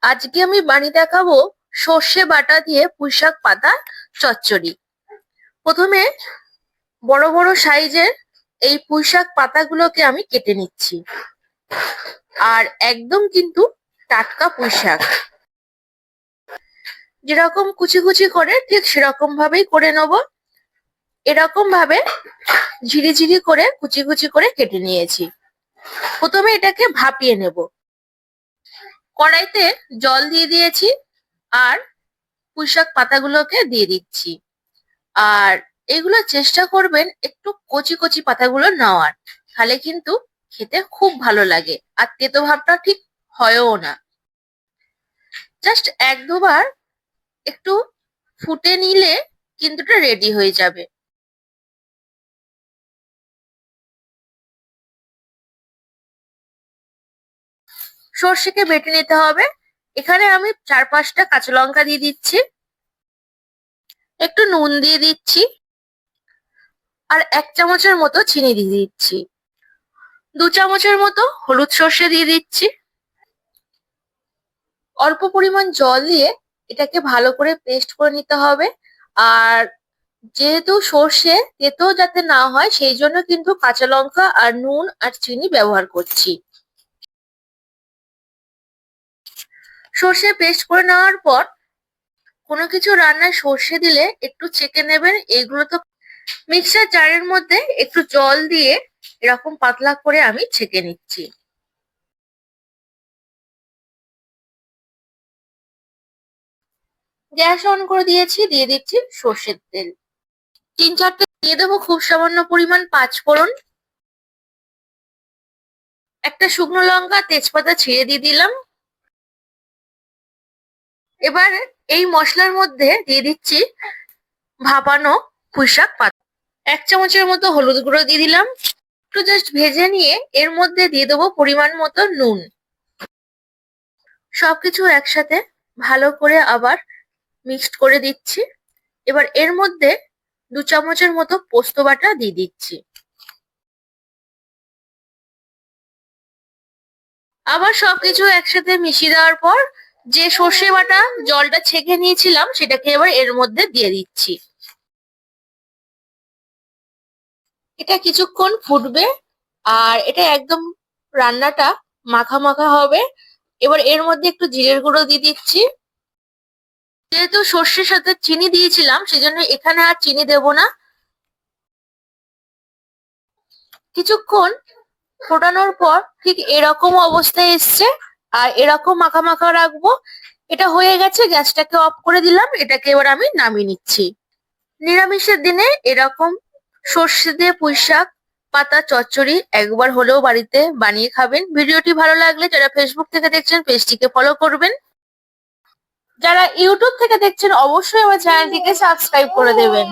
আজকে আমি বানিয়ে দেখাবো সর্ষে বাটা দিয়ে পুঁইশাক পাতা চচ্চড়ি। প্রথমে বড় বড় সাইজের এই পুঁইশাক পাতাগুলোকে আমি কেটে নিচ্ছি। আর একদম কিন্তু টাটকা পুঁইশাক, যেরকম কুচি কুচি করে ঠিক সেরকম ভাবেই করে নেব। এরকম ভাবে ঝিরিঝিরি করে কুচি কুচি করে কেটে নিয়েছি। প্রথমে এটাকে ভাপিয়ে নেব। কড়াইতে জল দিয়ে দিয়েছি আর পুঁইশাক পাতাগুলোকে দিয়ে দিচ্ছি। আর এগুলো চেষ্টা করবেন একটু কচি কচি পাতাগুলো নেওয়ার, তাহলে কিন্তু খেতে খুব ভালো লাগে আর তেতো ভাবটা ঠিক হয়ও না। জাস্ট এক দুবার একটু ফুটে নিলে কিন্তু এটা রেডি হয়ে যাবে। সর্ষেকে বেটে নিতে হবে। এখানে আমি 4-5টা কাঁচা লঙ্কা দিয়ে দিচ্ছি, একটু নুন দিয়ে দিচ্ছি আর 1 চামচের মতো চিনি দিয়ে দিচ্ছি। 2 চামচের মতো হলুদ সর্ষে দিয়ে দিচ্ছি। অল্প পরিমাণ জল দিয়ে এটাকে ভালো করে পেস্ট করে নিতে হবে। আর যেহেতু সর্ষে তেতো যাতে না হয় সেই জন্য কিন্তু কাঁচা লঙ্কা আর নুন আর চিনি ব্যবহার করছি। সর্ষে পেস্ট করে নেওয়ার পর কোনো কিছু রান্নায় সর্ষে দিলে একটু চেখে নেবেন। এগুলো তো মিক্সার জারের মধ্যে একটু জল দিয়ে এরকম পাতলা করে আমি ছেঁকে নিচ্ছি। গ্যাস অন করে দিয়েছি, দিয়ে দিচ্ছি সর্ষের তেল। 3-4টে দিয়ে দেবো খুব সামান্য পরিমাণ 5 ফোড়ন, একটা শুকনো লঙ্কা তেজপাতা ছিঁড়ে দিয়ে দিলাম। এবার এই মশলার মধ্যে দিয়ে দিচ্ছি ভাপানো পুঁইশাক পাতা। 1 চামচের মতো হলুদ গুঁড়ো দিয়ে দিলাম। একটু জাস্ট ভেজে নিয়ে এর মধ্যে দিয়ে দেবো পরিমাণ মতো নুন। সবকিছু একসাথে ভালো করে আবার মিক্সড করে দিচ্ছি। এবার এর মধ্যে 2 চামচের মতো পোস্ত বাটা দিয়ে দিচ্ছি। আবার সবকিছু একসাথে মিশিয়ে দেওয়ার পর যে সর্ষে বাটা জলটা ছেঁকে নিয়েছিলাম সেটাকে এবার এর মধ্যে দিয়ে দিচ্ছি। এটা কিছুক্ষণ ফুটবে আর এটা একদম রান্নাটা মাখা মাখা হবে। এবার এর মধ্যে একটু জিরের গুঁড়ো দিয়ে দিচ্ছি। যেহেতু সর্ষের সাথে চিনি দিয়েছিলাম সেজন্য এখানে আর চিনি দেব না। কিছুক্ষণ ফোটানোর পর ঠিক এরকম অবস্থায় এসছে আর এরকম মাখা মাখা রাখবো। এটা হয়ে গেছে, গ্যাসটাকে অফ করে দিলাম। এটাকে এবার আমি নামিয়ে নিচ্ছি। নিরামিষের দিনে এরকম সর্ষে দিয়ে পুঁইশাক পাতা চচ্চড়ি একবার হলেও বাড়িতে বানিয়ে খাবেন। ভিডিওটি ভালো লাগলে যারা ফেসবুক থেকে দেখছেন পেজটিকে ফলো করবেন, যারা ইউটিউব থেকে দেখছেন অবশ্যই আমার চ্যানেলটিকে সাবস্ক্রাইব করে দেবেন।